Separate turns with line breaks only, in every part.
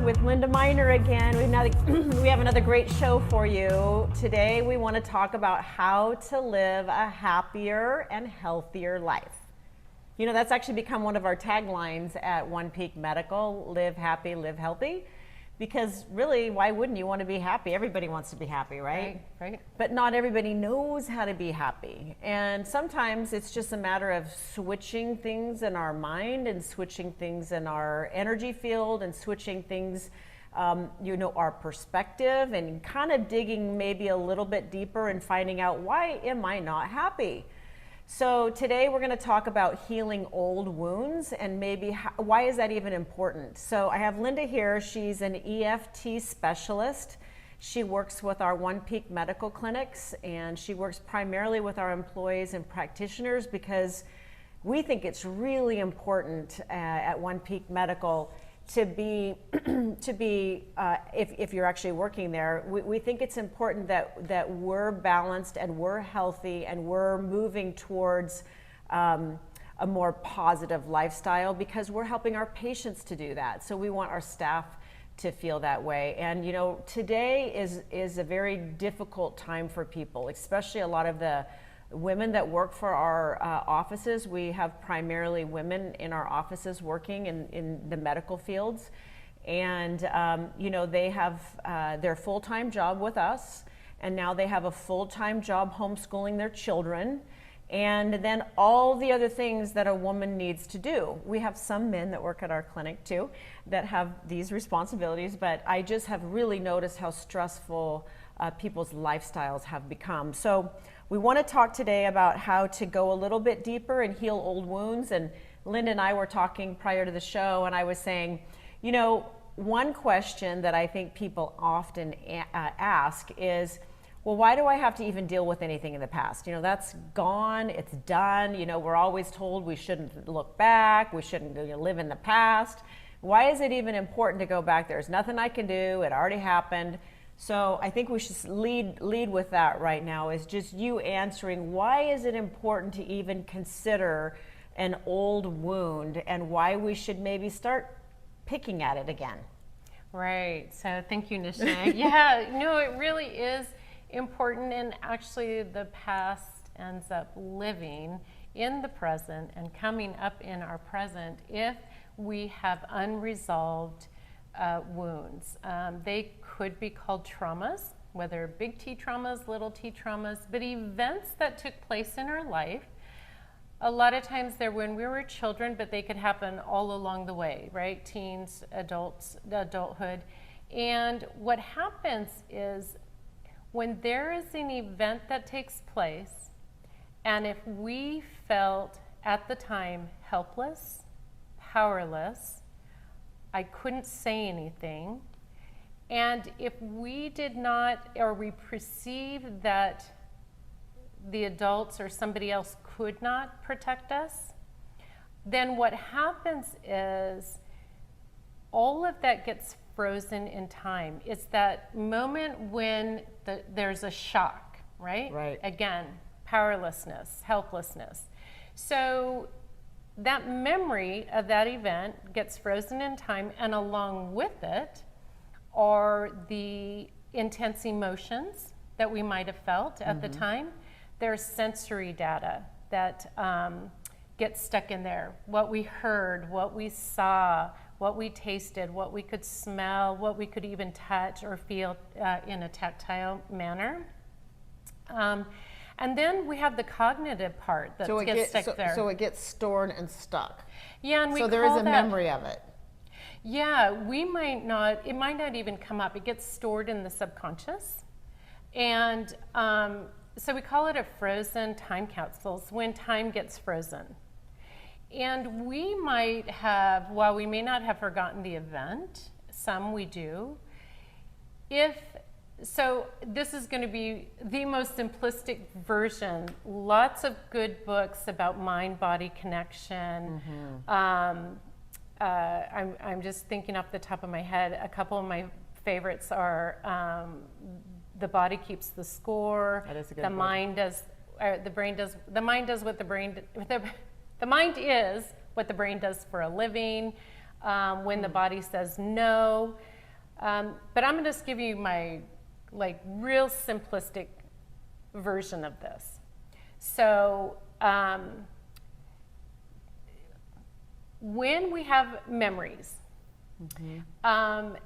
with Linda Miner again. We have another great show for you. Today we want to talk about how to live a happier and healthier life. You know, that's actually become one of our taglines at One Peak Medical, live happy, live healthy. Because really, why wouldn't you want to be happy? Everybody wants to be happy, right?
Right.
But not everybody knows how to be happy. And sometimes it's just a matter of switching things in our mind and switching things in our energy field and switching things, our perspective, and kind of digging maybe a little bit deeper and finding out, why am I not happy? So today we're going to talk about healing old wounds and maybe why is that even important? So I have Linda here. She's an EFT specialist. She works with our One Peak medical clinics, and she works primarily with our employees and practitioners because we think it's really important at One Peak Medical to be if you're actually working there, we think it's important that we're balanced and we're healthy and we're moving towards a more positive lifestyle because we're helping our patients to do that. So we want our staff to feel that way. And you know, today is a very difficult time for people, especially a lot of the women that work for our offices. We have primarily women in our offices working in the medical fields. And, they have their full-time job with us, and now they have a full-time job homeschooling their children, and then all the other things that a woman needs to do. We have some men that work at our clinic too that have these responsibilities, but I just have really noticed how stressful people's lifestyles have become. So we want to talk today about how to go a little bit deeper and heal old wounds. And Linda and I were talking prior to the show, and I was saying, you know, one question that I think people often ask is, well, why do I have to even deal with anything in the past? You know, that's gone, it's done. You know, we're always told we shouldn't look back, we shouldn't live in the past. Why is it even important to go back? There's nothing I can do, it already happened. So I think we should lead with that right now, is just you answering, why is it important to even consider an old wound and why we should maybe start picking at it again?
Right. So thank you, Nisha. Yeah, no, it really is important, and actually the past ends up living in the present and coming up in our present if we have unresolved wounds. They could be called traumas, whether big T traumas, little t traumas, but events that took place in our life. A lot of times they're when we were children, but they could happen all along the way, right? Teens, adults, adulthood. And what happens is when there is an event that takes place, and if we felt at the time helpless, powerless, I couldn't say anything, and if we did not, or we perceived that the adults or somebody else could not protect us, then what happens is all of that gets frozen in time. It's that moment when there's a shock, right?
Right.
Again, powerlessness, helplessness. So that memory of that event gets frozen in time, and along with it are the intense emotions that we might have felt at the time. There's sensory data that gets stuck in there. What we heard, what we saw, what we tasted, what we could smell, what we could even touch or feel in a tactile manner. And then we have the cognitive part that gets stuck there.
So it gets stored and stuck.
Yeah, and we
so there
call
is a
that,
memory of it.
Yeah, it might not even come up. It gets stored in the subconscious. And so we call it a frozen time capsule, when time gets frozen. And we might have, while we may not have forgotten the event, some we do, so this is going to be the most simplistic version. Lots of good books about mind-body connection. I'm just thinking off the top of my head, a couple of my favorites are The Body Keeps the Score.
That is a good
The
book.
Mind Does, the mind does what the brain, the mind is what the brain does for a living. When the body says no. But I'm going to just give you my like real simplistic version of this. So when we have memories,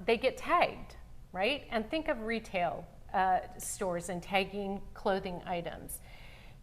they get tagged, right? And think of retail stores and tagging clothing items.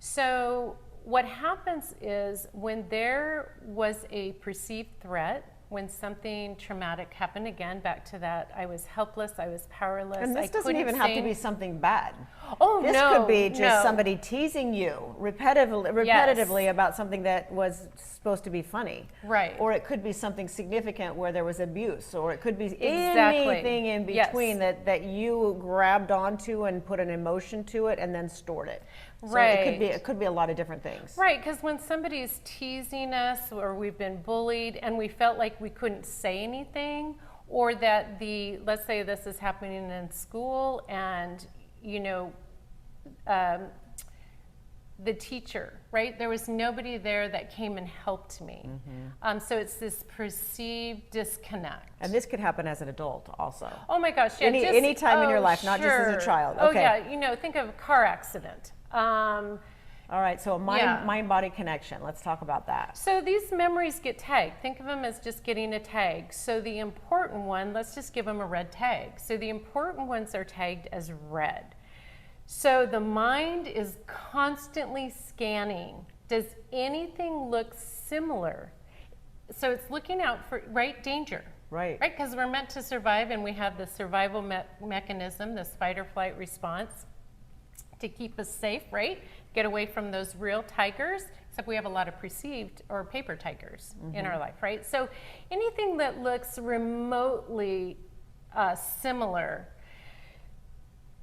So what happens is when there was a perceived threat, when something traumatic happened, again, back to that, I was helpless, I was powerless.
And this doesn't even have to be something bad.
Oh,
this
no,
could be just
no.
somebody teasing you repetitively
Yes.
about something that was supposed to be funny.
Right.
Or it could be something significant where there was abuse, or it could be
Exactly.
anything in between
Yes.
that you grabbed onto and put an emotion to it and then stored it. So
Right.
it could be a lot of different things.
Right, because when somebody's teasing us or we've been bullied and we felt like we couldn't say anything, or that let's say this is happening in school and, you know, the teacher, right? There was nobody there that came and helped me. So it's this perceived disconnect.
And this could happen as an adult also.
Oh my gosh, yeah.
Any time in your life, not just as a child.
Oh
Okay.
yeah, you know, think of a car accident.
All right, so
Yeah.
mind-body connection. Let's talk about that.
So these memories get tagged. Think of them as just getting a tag. So the important one, let's just give them a red tag. So the important ones are tagged as red. So the mind is constantly scanning. Does anything look similar? So it's looking out for, right, danger.
Right.
Right, because we're meant to survive, and we have the survival mechanism, this fight or flight response, to keep us safe, right? Get away from those real tigers, except we have a lot of perceived or paper tigers in our life, right? So anything that looks remotely similar,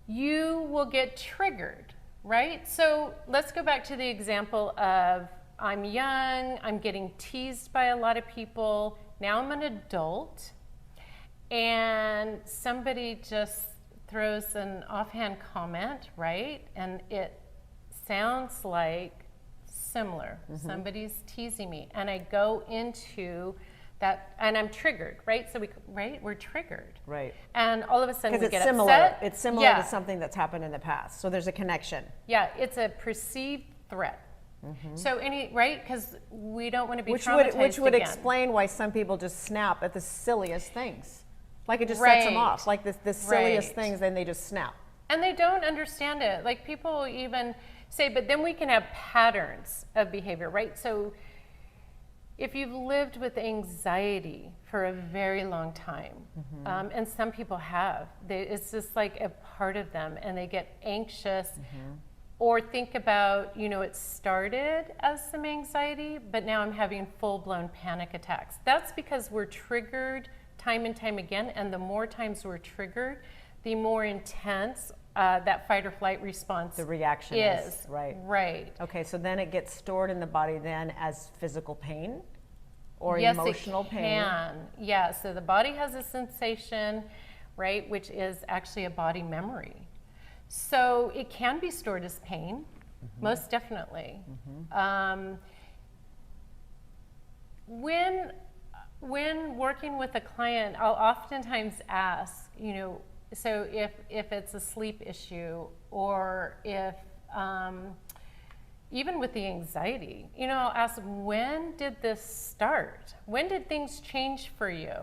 you will get triggered, right? So let's go back to the example of I'm young, I'm getting teased by a lot of people, now I'm an adult, and somebody just throws an offhand comment, right? And it sounds like similar. Somebody's teasing me, and I go into that, and I'm triggered, right? So we're triggered.
Right.
And all of a sudden we
Because
get
it's similar.
upset.
It's similar
Yeah.
to something that's happened in the past. So there's a connection.
Yeah, it's a perceived threat. So right? Because we don't want to be
Which
traumatized
would
again.
explain why some people just snap at the silliest things. Like it just
Right.
sets them off. Like the silliest
Right.
things, then they just snap.
And they don't understand it. Like people even say, but then we can have patterns of behavior, right? So if you've lived with anxiety for a very long time, and some people have, it's just like a part of them, and they get anxious. Or think about, you know, it started as some anxiety, but now I'm having full-blown panic attacks. That's because we're triggered time and time again, and the more times we're triggered, the more intense that fight or flight response
The reaction is. Right.
Right.
Okay, so then it gets stored in the body then as physical pain or
Yes,
emotional
it
pain.
can. Yeah, so the body has a sensation, right, which is actually a body memory. So it can be stored as pain, most definitely. When working with a client, I'll oftentimes ask, you know, so if it's a sleep issue, or if even with the anxiety, you know, I'll ask, when did this start? When did things change for you?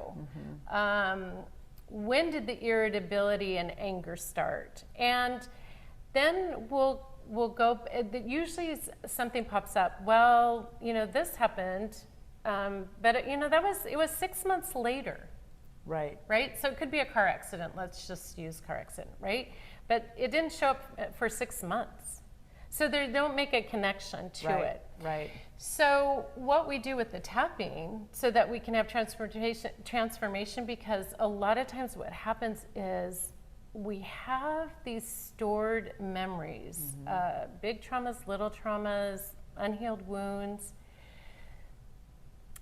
When did the irritability and anger start? And then we'll go, usually something pops up. Well, you know, this happened, but you know, it was 6 months later.
Right.
Right? So it could be a car accident. Let's just use car accident, right? But it didn't show up for 6 months. So they don't make a connection to it.
Right.
So what we do with the tapping, so that we can have transformation, because a lot of times what happens is we have these stored memories, big traumas, little traumas, unhealed wounds.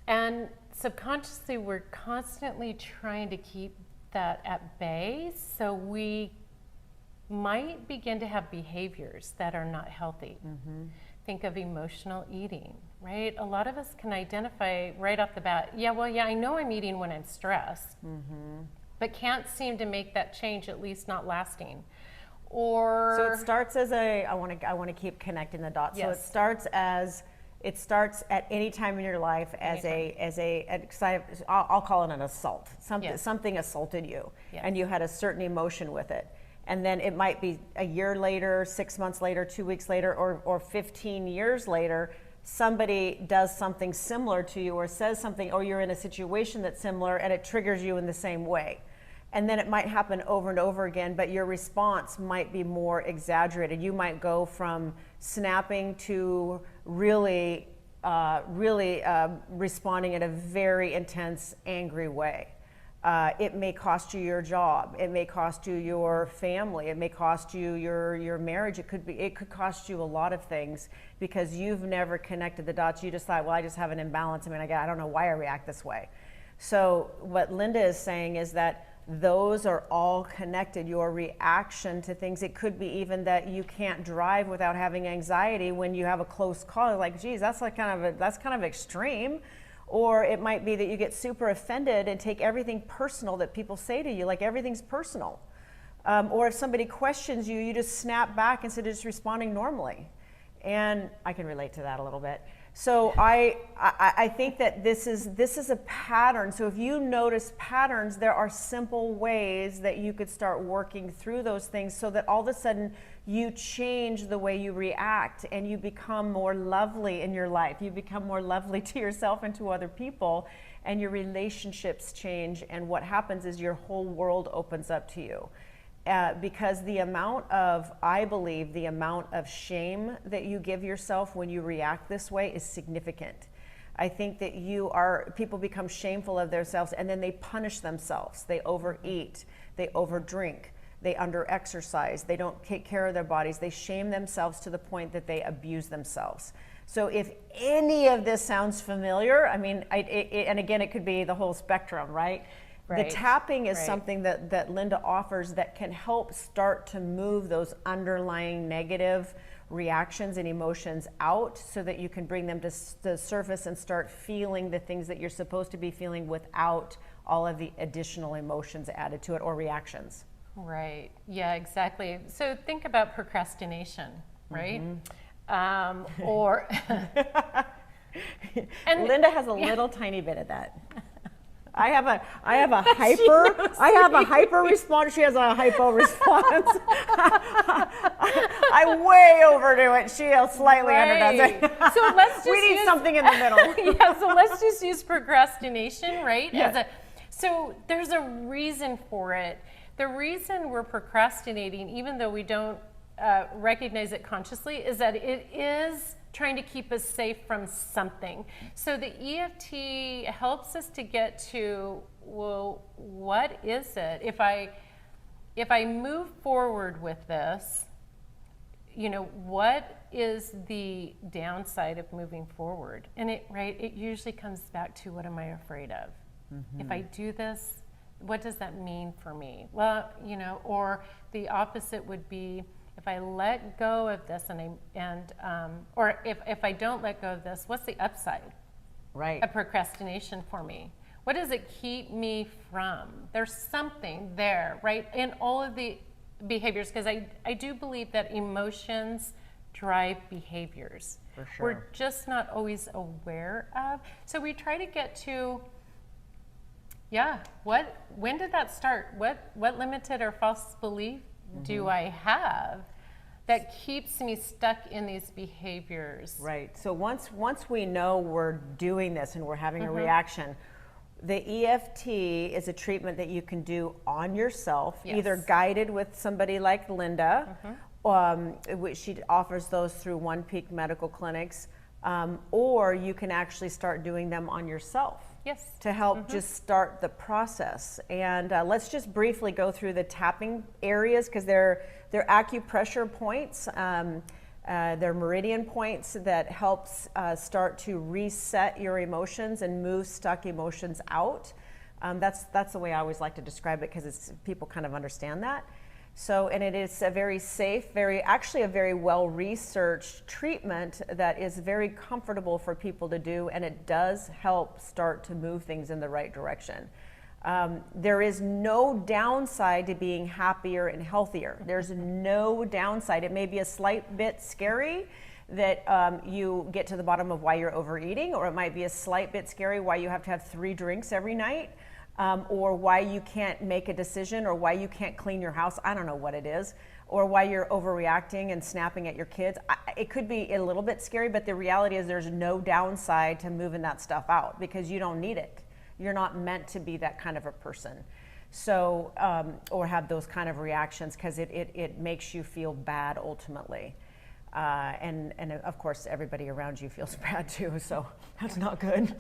And subconsciously, we're constantly trying to keep that at bay, so we might begin to have behaviors that are not healthy. Think of emotional eating, right? A lot of us can identify right off the bat, yeah, I know I'm eating when I'm stressed, but can't seem to make that change, at least not lasting. Or
so it starts as I want to keep connecting the dots.
Yes.
So it starts at any time in your life I'll call it an assault. Something assaulted you, and you had a certain emotion with it. And then it might be a year later, 6 months later, 2 weeks later, or 15 years later, somebody does something similar to you or says something, or you're in a situation that's similar and it triggers you in the same way. And then it might happen over and over again, but your response might be more exaggerated. You might go from snapping to really responding in a very intense, angry way. It may cost you your job. It may cost you your family. It may cost you your marriage. It could cost you a lot of things because you've never connected the dots. You just thought, well, I just have an imbalance. I mean, I don't know why I react this way. So what Linda is saying is that those are all connected. Your reaction to things. It could be even that you can't drive without having anxiety when you have a close call. Like, geez, that's kind of extreme. Or it might be that you get super offended and take everything personal that people say to you, like everything's personal. Or if somebody questions you, you just snap back instead of just responding normally. And I can relate to that a little bit. So I think that this is a pattern. So if you notice patterns, there are simple ways that you could start working through those things so that all of a sudden you change the way you react and you become more lovely in your life. You become more lovely to yourself and to other people, and your relationships change, and what happens is your whole world opens up to you. Because I believe the amount of shame that you give yourself when you react this way is significant. I think that people become shameful of themselves, and then they punish themselves. They overeat, they overdrink, they under-exercise, they don't take care of their bodies, they shame themselves to the point that they abuse themselves. So if any of this sounds familiar, I mean, and again, it could be the whole spectrum, right? The tapping is something that Linda offers that can help start to move those underlying negative reactions and emotions out so that you can bring them to the surface and start feeling the things that you're supposed to be feeling without all of the additional emotions added to it or reactions.
Right. Yeah, exactly. So think about procrastination, right? Mm-hmm.
And Linda has a little tiny bit of that. I have a hyper response. She has a hypo response. I way overdo it. She slightly underdoes it.
So let's just
we need something in the middle.
Yeah. So let's just use procrastination, right?
Yeah.
So there's a reason for it. The reason we're procrastinating, even though we don't recognize it consciously, is that it is trying to keep us safe from something. So the EFT helps us to get to, well, what is it? If I move forward with this, what is the downside of moving forward? And it usually comes back to, what am I afraid of? Mm-hmm. If I do this, what does that mean for me? Well, or the opposite would be, if I let go of this or if I don't let go of this, what's the upside?
Right.
Of procrastination for me? What does it keep me from? There's something there, right? In all of the behaviors, because I do believe that emotions drive behaviors.
For sure.
We're just not always aware of. So we try to get to, when did that start? What limited or false belief do I have that keeps me stuck in these behaviors?
Right. So once we know we're doing this and we're having a reaction, the EFT is a treatment that you can do on yourself, either guided with somebody like Linda, which she offers those through One Peak Medical Clinics, or you can actually start doing them on yourself.
Yes.
To help just start the process. And let's just briefly go through the tapping areas, because they're acupressure points, they're meridian points that helps start to reset your emotions and move stuck emotions out. That's the way I always like to describe it, because people kind of understand that. So, and it is a very safe, actually a very well-researched treatment that is very comfortable for people to do, and it does help start to move things in the right direction. There is no downside to being happier and healthier. There's no downside. It may be a slight bit scary that you get to the bottom of why you're overeating, or it might be a slight bit scary why you have to have 3 drinks every night, or why you can't make a decision, or why you can't clean your house. I don't know what it is, or why you're overreacting and snapping at your kids. It could be a little bit scary, but the reality is there's no downside to moving that stuff out because you don't need it. You're not meant to be that kind of a person. So, or have those kind of reactions, because it makes you feel bad ultimately. And of course, everybody around you feels bad too, so that's not good.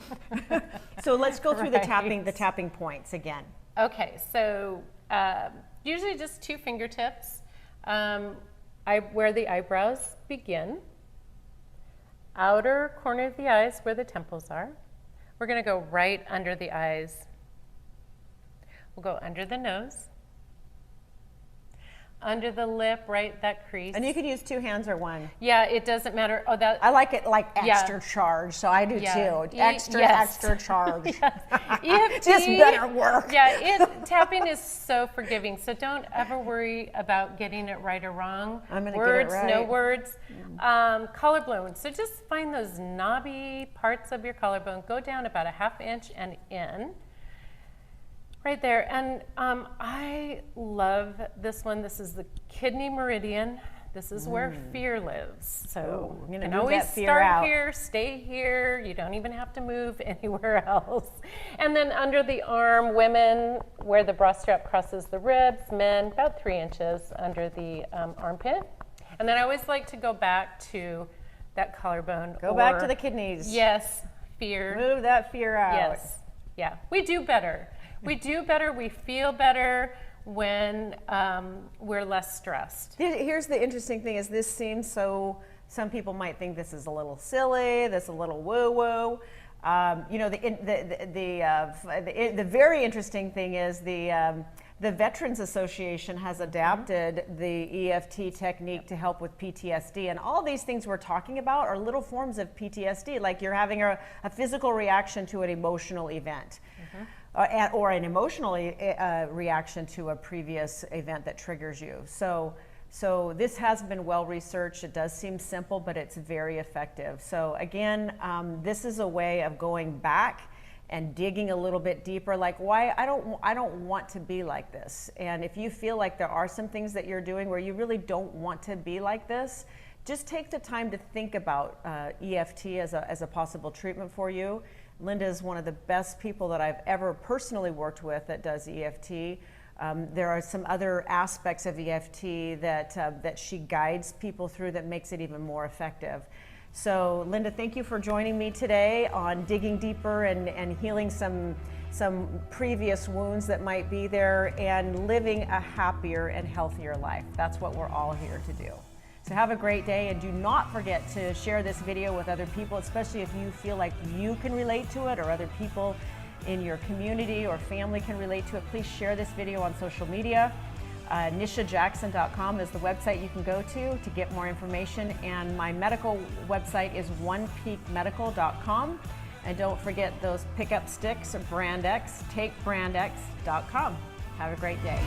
So let's go through the tapping points again.
Okay, so usually just 2 fingertips. Where the eyebrows begin, outer corner of the eyes where the temples are. We're going to go right under the eyes. We'll go under the nose, under the lip, right, that crease.
And you can use 2 hands or 1.
Yeah, it doesn't matter. Oh, that
I like it like extra charge, so I do too. Extra charge.
EFT,
this better work.
Yeah, tapping is so forgiving. So don't ever worry about getting it right or wrong.
I'm gonna
words,
get it right.
no words. Collarbone. So just find those knobby parts of your collarbone. Go down about a 1/2 inch and in. Right there, and I love this one. This is the kidney meridian. This is where fear lives. So you can always start here, stay here. You don't even have to move anywhere else. And then under the arm, women, where the bra strap crosses the ribs, men, about 3 inches under the armpit. And then I always like to go back to that collarbone.
Go back to the kidneys.
Yes, fear.
Move that fear out.
Yes, yeah, we do better. We do better, we feel better when we're less stressed.
Here's the interesting thing is this seems so, some people might think this is a little silly, this is a little woo-woo. You know, the very interesting thing is the Veterans Association has adapted the EFT technique to help with PTSD, and all these things we're talking about are little forms of PTSD, like you're having a physical reaction to an emotional event. Or an emotional reaction to a previous event that triggers you. So this has been well researched. It does seem simple, but it's very effective. So again, this is a way of going back and digging a little bit deeper, like why I don't want to be like this. And if you feel like there are some things that you're doing where you really don't want to be like this, just take the time to think about EFT as a possible treatment for you. Linda is one of the best people that I've ever personally worked with that does EFT. There are some other aspects of EFT that she guides people through that makes it even more effective. So Linda, thank you for joining me today on digging deeper and healing some previous wounds that might be there and living a happier and healthier life. That's what we're all here to do. So have a great day, and do not forget to share this video with other people, especially if you feel like you can relate to it or other people in your community or family can relate to it. Please share this video on social media. NishaJackson.com is the website you can go to get more information, and my medical website is onepeakmedical.com. And don't forget those pickup sticks, Brand X, takebrandx.com. Have a great day.